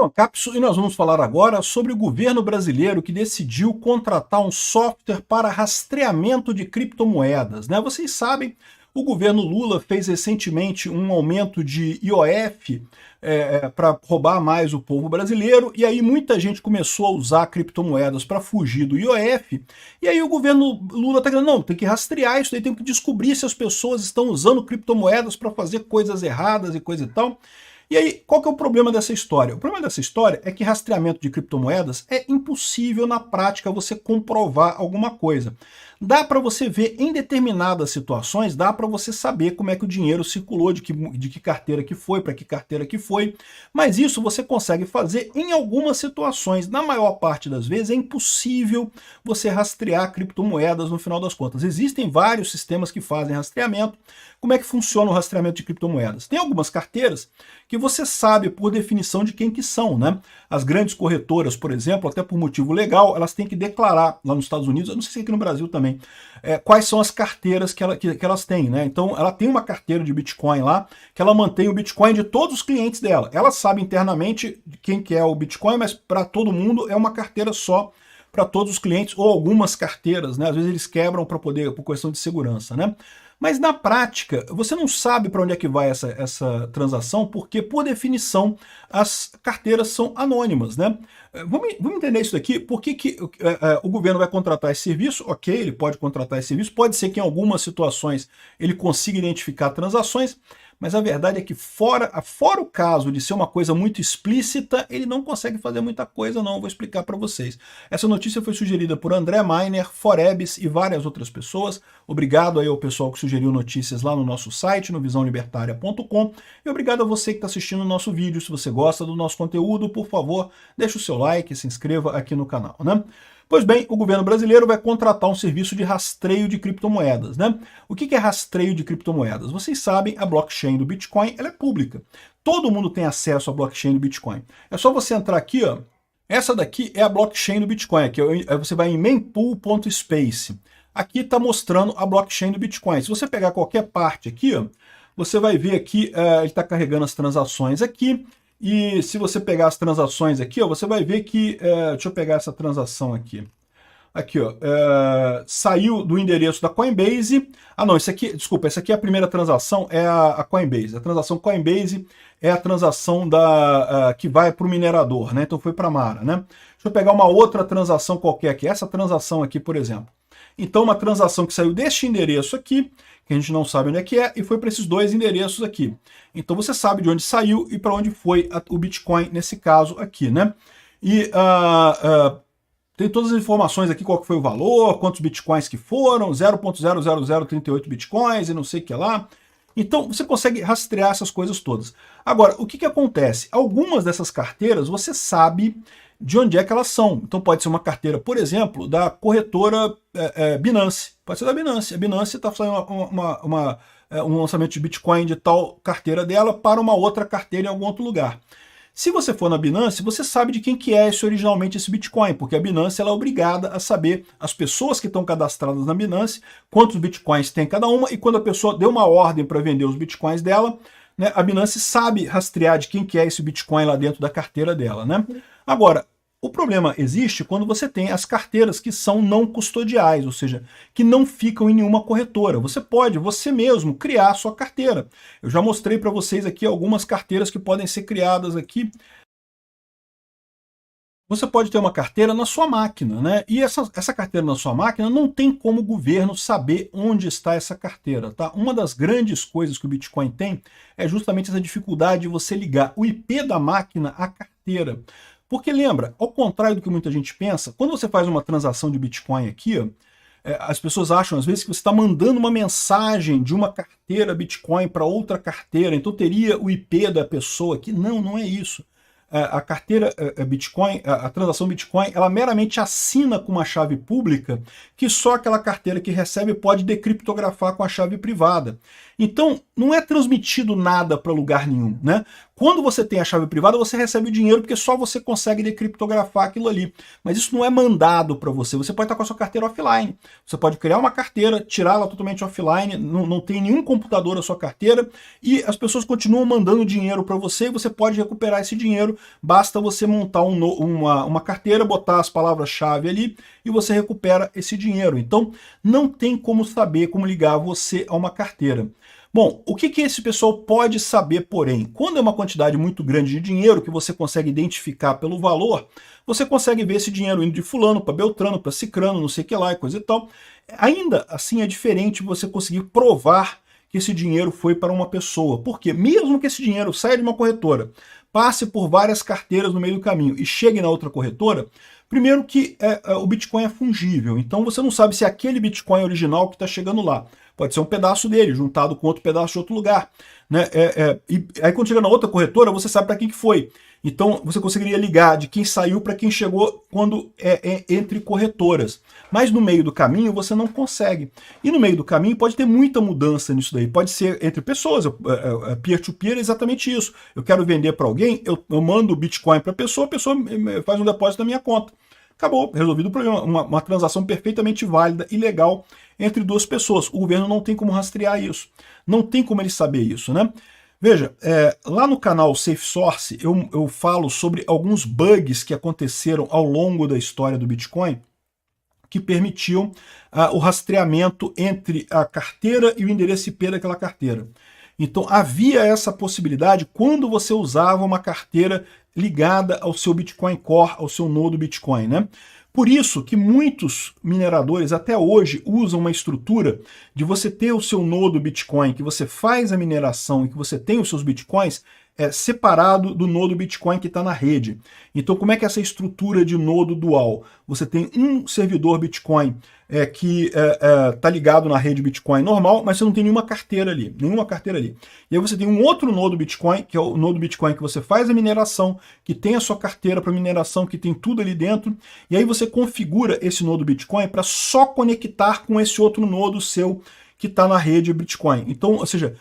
é o Capso e nós vamos falar agora sobre o governo brasileiro que decidiu contratar um software para rastreamento de criptomoedas, né? Vocês sabem, o governo Lula fez recentemente um aumento de IOF para roubar mais o povo brasileiro, e aí muita gente começou a usar criptomoedas para fugir do IOF, e aí o governo Lula está dizendo, não, tem que rastrear isso daí, tem que descobrir se as pessoas estão usando criptomoedas para fazer coisas erradas e coisa e tal. E aí, qual que é o problema dessa história? O problema dessa história é que rastreamento de criptomoedas é impossível na prática você comprovar alguma coisa. Dá para você ver em determinadas situações, dá para você saber como é que o dinheiro circulou, de que carteira que foi, para que carteira que foi, mas isso você consegue fazer em algumas situações. Na maior parte das vezes é impossível você rastrear criptomoedas no final das contas. Existem vários sistemas que fazem rastreamento. Como é que funciona o rastreamento de criptomoedas? Tem algumas carteiras que você sabe por definição de quem que são, né? As grandes corretoras, por exemplo, até por motivo legal, elas têm que declarar lá nos Estados Unidos, eu não sei se aqui no Brasil também, quais são as carteiras que elas têm, né? Então ela tem uma carteira de Bitcoin lá, que ela mantém o Bitcoin de todos os clientes dela. Ela sabe internamente quem que é o Bitcoin, mas para todo mundo é uma carteira só para todos os clientes, ou algumas carteiras, né? Às vezes eles quebram por questão de segurança, né? Mas na prática, você não sabe para onde é que vai essa transação, porque, por definição, as carteiras são anônimas, né? Vamos entender isso daqui. Por que o governo vai contratar esse serviço? Ok, ele pode contratar esse serviço, pode ser que em algumas situações ele consiga identificar transações, mas a verdade é que fora o caso de ser uma coisa muito explícita, ele não consegue fazer muita coisa não, vou explicar para vocês. Essa notícia foi sugerida por André Miner, Forebs e várias outras pessoas. Obrigado aí ao pessoal que sugeriu notícias lá no nosso site, no visãolibertaria.com, e obrigado a você que está assistindo o nosso vídeo. Se você gosta do nosso conteúdo, por favor, deixe o seu like e se inscreva aqui no canal, né? Pois bem, o governo brasileiro vai contratar um serviço de rastreio de criptomoedas, né? O que é rastreio de criptomoedas? Vocês sabem, a blockchain do Bitcoin ela é pública. Todo mundo tem acesso à blockchain do Bitcoin. É só você entrar aqui, ó. Essa daqui é a blockchain do Bitcoin. Aqui você vai em mempool.space. Aqui está mostrando a blockchain do Bitcoin. Se você pegar qualquer parte aqui, ó, você vai ver aqui, ele está carregando as transações aqui. E se você pegar as transações aqui, ó, você vai ver que, deixa eu pegar essa transação aqui. Aqui, ó, saiu do endereço da Coinbase. Ah, não, essa aqui é a primeira transação, é a Coinbase. A transação Coinbase é a transação que vai para o minerador, né? Então foi para a Mara, né? Deixa eu pegar uma outra transação qualquer aqui, essa transação aqui, por exemplo. Então, uma transação que saiu deste endereço aqui, que a gente não sabe onde é que é, e foi para esses dois endereços aqui. Então você sabe de onde saiu e para onde foi o Bitcoin nesse caso aqui, né? E tem todas as informações aqui, qual que foi o valor, quantos Bitcoins que foram, 0.00038 Bitcoins e não sei o que lá. Então você consegue rastrear essas coisas todas. Agora, o que acontece? Algumas dessas carteiras você sabe de onde é que elas são. Então pode ser uma carteira, por exemplo, da corretora Binance. Pode ser da Binance. A Binance está fazendo um lançamento de Bitcoin de tal carteira dela para uma outra carteira em algum outro lugar. Se você for na Binance, você sabe de quem que é originalmente esse Bitcoin, porque a Binance ela é obrigada a saber as pessoas que estão cadastradas na Binance, quantos Bitcoins tem cada uma, e quando a pessoa deu uma ordem para vender os Bitcoins dela, né, a Binance sabe rastrear de quem que é esse Bitcoin lá dentro da carteira dela, né? Agora, o problema existe quando você tem as carteiras que são não custodiais, ou seja, que não ficam em nenhuma corretora. Você pode, você mesmo, criar a sua carteira. Eu já mostrei para vocês aqui algumas carteiras que podem ser criadas aqui. Você pode ter uma carteira na sua máquina, né? E essa carteira na sua máquina não tem como o governo saber onde está essa carteira, tá? Uma das grandes coisas que o Bitcoin tem é justamente essa dificuldade de você ligar o IP da máquina à carteira. Porque lembra, ao contrário do que muita gente pensa, quando você faz uma transação de Bitcoin aqui, ó, as pessoas acham às vezes que você está mandando uma mensagem de uma carteira Bitcoin para outra carteira, então teria o IP da pessoa aqui. Não, não é isso. A carteira Bitcoin, a transação Bitcoin, ela meramente assina com uma chave pública que só aquela carteira que recebe pode decriptografar com a chave privada. Então, não é transmitido nada para lugar nenhum, né? Quando você tem a chave privada, você recebe o dinheiro porque só você consegue decriptografar aquilo ali. Mas isso não é mandado para você. Você pode estar com a sua carteira offline. Você pode criar uma carteira, tirá-la totalmente offline, não tem nenhum computador na sua carteira e as pessoas continuam mandando dinheiro para você e você pode recuperar esse dinheiro. Basta você montar uma carteira, botar as palavras-chave ali e você recupera esse dinheiro. Então, não tem como saber como ligar você a uma carteira. Bom, o que esse pessoal pode saber, porém? Quando é uma quantidade muito grande de dinheiro que você consegue identificar pelo valor, você consegue ver esse dinheiro indo de fulano para Beltrano, para Cicrano, não sei o que lá e coisa e tal. Ainda assim é diferente você conseguir provar que esse dinheiro foi para uma pessoa. Porque mesmo que esse dinheiro saia de uma corretora, passe por várias carteiras no meio do caminho e chegue na outra corretora, primeiro que o Bitcoin é fungível, então você não sabe se é aquele Bitcoin original que está chegando lá. Pode ser um pedaço dele, juntado com outro pedaço de outro lugar. Né? E aí quando chega na outra corretora, você sabe para quem que foi. Então você conseguiria ligar de quem saiu para quem chegou quando entre corretoras. Mas no meio do caminho você não consegue. E no meio do caminho pode ter muita mudança nisso daí. Pode ser entre pessoas. Peer-to-peer é exatamente isso. Eu quero vender para alguém, eu mando o Bitcoin para a pessoa faz um depósito na minha conta. Acabou, resolvido o problema. Uma transação perfeitamente válida e legal entre duas pessoas. O governo não tem como rastrear isso. Não tem como ele saber isso, né? Veja, lá no canal Safe Source eu falo sobre alguns bugs que aconteceram ao longo da história do Bitcoin que permitiam o rastreamento entre a carteira e o endereço IP daquela carteira. Então havia essa possibilidade quando você usava uma carteira ligada ao seu Bitcoin Core, ao seu nodo Bitcoin, né? Por isso que muitos mineradores até hoje usam uma estrutura de você ter o seu nodo Bitcoin, que você faz a mineração e que você tem os seus Bitcoins separado do nodo Bitcoin que está na rede. Então como é que é essa estrutura de nodo dual? Você tem um servidor Bitcoin que está ligado na rede Bitcoin normal, mas você não tem nenhuma carteira ali. E aí você tem um outro nodo Bitcoin, que é o nodo Bitcoin que você faz a mineração, que tem a sua carteira para mineração, que tem tudo ali dentro, e aí você configura esse nodo Bitcoin para só conectar com esse outro nodo seu que está na rede Bitcoin. Então, ou seja,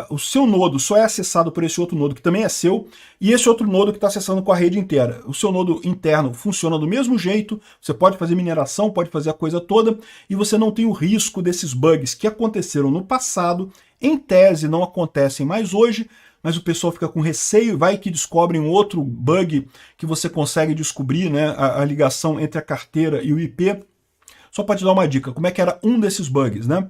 o seu nodo só é acessado por esse outro nodo que também é seu, e esse outro nodo que está acessando com a rede inteira. O seu nodo interno funciona do mesmo jeito, você pode fazer mineração, pode fazer a coisa toda, e você não tem o risco desses bugs que aconteceram no passado, em tese não acontecem mais hoje, mas o pessoal fica com receio, vai que descobrem um outro bug que você consegue descobrir, né, a ligação entre a carteira e o IP. Só para te dar uma dica, como é que era um desses bugs, né?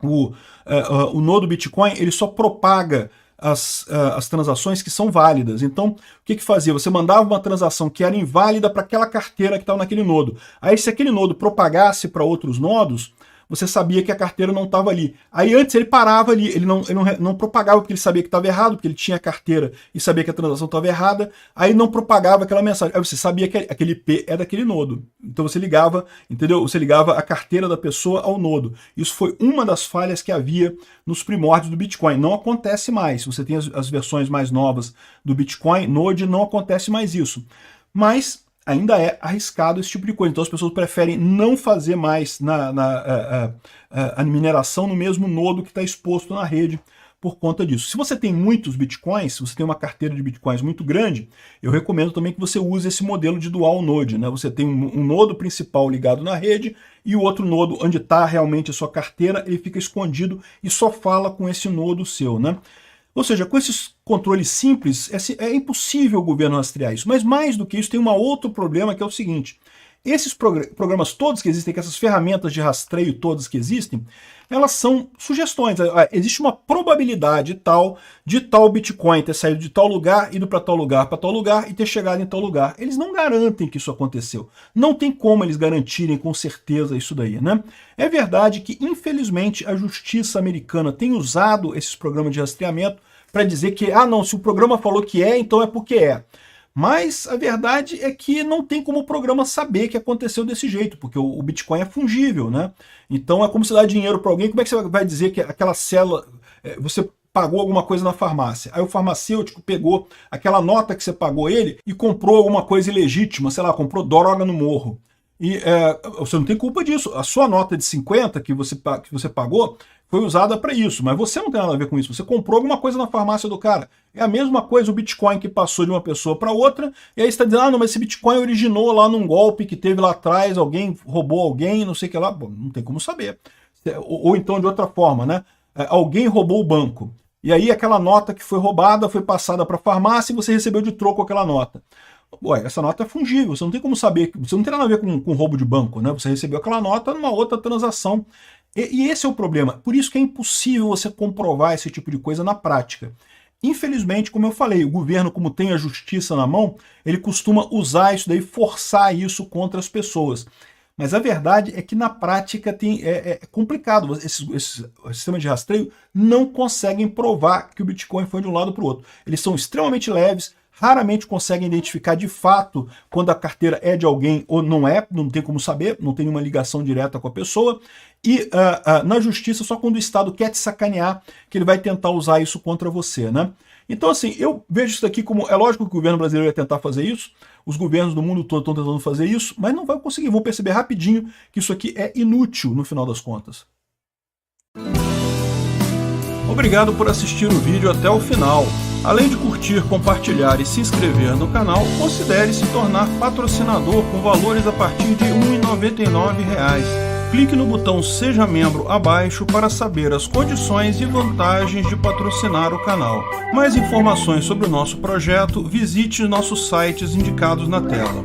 O nodo Bitcoin ele só propaga as transações que são válidas. Então, o que fazia? Você mandava uma transação que era inválida para aquela carteira que estava naquele nodo. Aí, se aquele nodo propagasse para outros nodos, você sabia que a carteira não estava ali. Aí antes ele parava ali, ele não propagava porque ele sabia que estava errado, porque ele tinha a carteira e sabia que a transação estava errada, aí não propagava aquela mensagem. Aí você sabia que aquele IP é daquele nodo. Então você ligava, entendeu? Você ligava a carteira da pessoa ao nodo. Isso foi uma das falhas que havia nos primórdios do Bitcoin. Não acontece mais. Você tem as versões mais novas do Bitcoin, Node, não acontece mais isso. Mas ainda é arriscado esse tipo de coisa. Então as pessoas preferem não fazer mais a mineração no mesmo nodo que está exposto na rede por conta disso. Se você tem muitos Bitcoins, se você tem uma carteira de Bitcoins muito grande, eu recomendo também que você use esse modelo de dual node, né? Você tem um nodo principal ligado na rede e o outro nodo onde está realmente a sua carteira, ele fica escondido e só fala com esse nodo seu, né? Ou seja, com esses controles simples, é impossível o governo rastrear isso. Mas mais do que isso, tem um outro problema que é o seguinte. Esses programas todos que existem, que essas ferramentas de rastreio todas que existem, elas são sugestões. Existe uma probabilidade tal de tal Bitcoin ter saído de tal lugar, ido para tal lugar e ter chegado em tal lugar. Eles não garantem que isso aconteceu. Não tem como eles garantirem com certeza isso daí, né? É verdade que, infelizmente, a justiça americana tem usado esses programas de rastreamento para dizer que, não, se o programa falou que é, então é porque é. Mas a verdade é que não tem como o programa saber que aconteceu desse jeito, porque o Bitcoin é fungível, né? Então é como se dar dinheiro para alguém, como é que você vai dizer que aquela célula, você pagou alguma coisa na farmácia, aí o farmacêutico pegou aquela nota que você pagou ele e comprou alguma coisa ilegítima, sei lá, comprou droga no morro. E você não tem culpa disso. A sua nota de 50 que você pagou foi usada para isso, mas você não tem nada a ver com isso. Você comprou alguma coisa na farmácia do cara. É a mesma coisa o Bitcoin que passou de uma pessoa para outra, e aí você está dizendo, ah, não, mas esse Bitcoin originou lá num golpe que teve lá atrás, alguém roubou alguém, não sei o que lá. Bom, não tem como saber. Ou então de outra forma, né? Alguém roubou o banco. E aí aquela nota que foi roubada foi passada para a farmácia e você recebeu de troco aquela nota. Ué, essa nota é fungível, você não tem como saber, você não tem nada a ver com roubo de banco, né? Você recebeu aquela nota numa outra transação. E esse é o problema. Por isso que é impossível você comprovar esse tipo de coisa na prática. Infelizmente, como eu falei, o governo, como tem a justiça na mão, ele costuma usar isso daí, forçar isso contra as pessoas. Mas a verdade é que na prática é complicado. Esses sistemas de rastreio não conseguem provar que o Bitcoin foi de um lado para o outro. Eles são extremamente leves, raramente conseguem identificar de fato quando a carteira é de alguém ou não é, não tem como saber, não tem nenhuma ligação direta com a pessoa. E na justiça, só quando o Estado quer te sacanear, que ele vai tentar usar isso contra você, né? Então, assim, eu vejo isso aqui como... É lógico que o governo brasileiro vai tentar fazer isso, os governos do mundo todo estão tentando fazer isso, mas não vai conseguir. Vão perceber rapidinho que isso aqui é inútil no final das contas. Obrigado por assistir o vídeo até o final. Além de curtir, compartilhar e se inscrever no canal, considere se tornar patrocinador com valores a partir de R$ 1,99. Clique no botão Seja Membro abaixo para saber as condições e vantagens de patrocinar o canal. Mais informações sobre o nosso projeto, visite nossos sites indicados na tela.